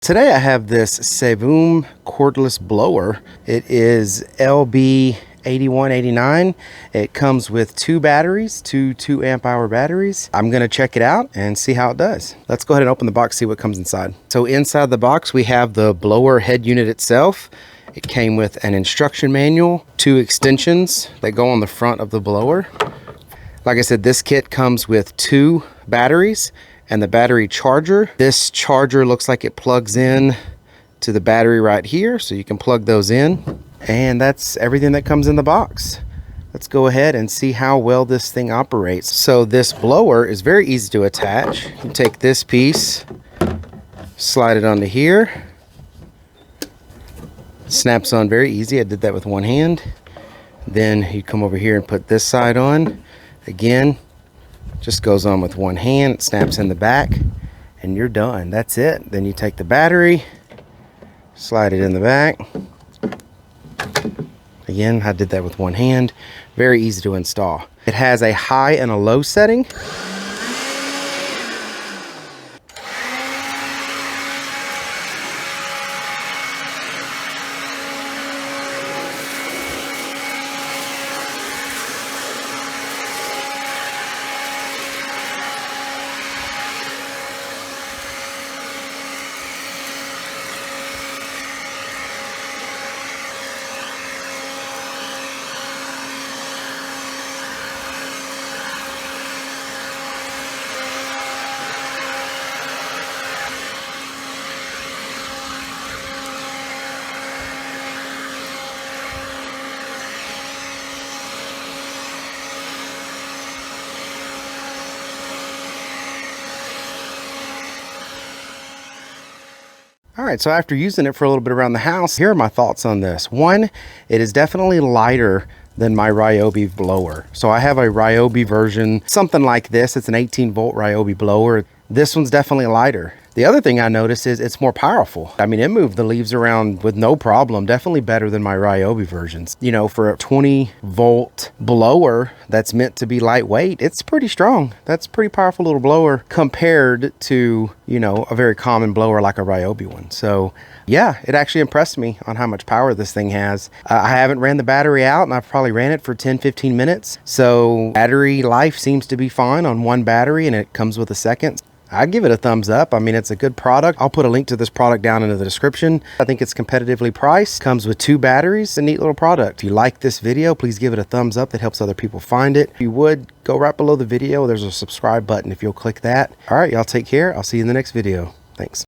Today I have this SEYVUM Cordless blower. It is LB-8189. It comes with two batteries, two 2 amp hour batteries. I'm gonna check it out and see how it does. Let's go ahead and open the box, see what comes inside. So inside the box we have the blower head unit itself. It came with an instruction manual, two extensions that go on the front of the blower. Like I said, this kit comes with two batteries and the battery charger. This charger looks like it plugs in to the battery right here, so you can plug those in. And that's everything that comes in the box. Let's go ahead and see how well this thing operates. So this blower is very easy to attach. You take this piece, slide it onto here. Snaps on very easy. I did that with one hand. Then you come over here and put this side on. Again, just goes on with one hand. It snaps in the back and you're done. That's it. Then you take the battery, slide it in the back. Again, I did that with one hand. Very easy to install. It has a high and a low setting. All right, so after using it for a little bit around the house, here are my thoughts on this. One, it is definitely lighter than my Ryobi blower. So I have a Ryobi version, something like this. It's an 18-volt Ryobi blower. This one's definitely lighter. The other thing I noticed is it's more powerful. I mean, it moved the leaves around with no problem. Definitely better than my Ryobi versions. You know, for a 20-volt blower that's meant to be lightweight, it's pretty strong. That's a pretty powerful little blower compared to, you know, a very common blower like a Ryobi one. So yeah, it actually impressed me on how much power this thing has. I haven't ran the battery out, and I've probably ran it for 10-15 minutes. So battery life seems to be fine on one battery, and it comes with a second. I'd give it a thumbs up. I mean, it's a good product. I'll put a link to this product down in the description. I think it's competitively priced. Comes with two batteries. A neat little product. If you like this video, please give it a thumbs up. That helps other people find it. If you would, go right below the video. There's a subscribe button if you'll click that. All right, y'all take care. I'll see you in the next video. Thanks.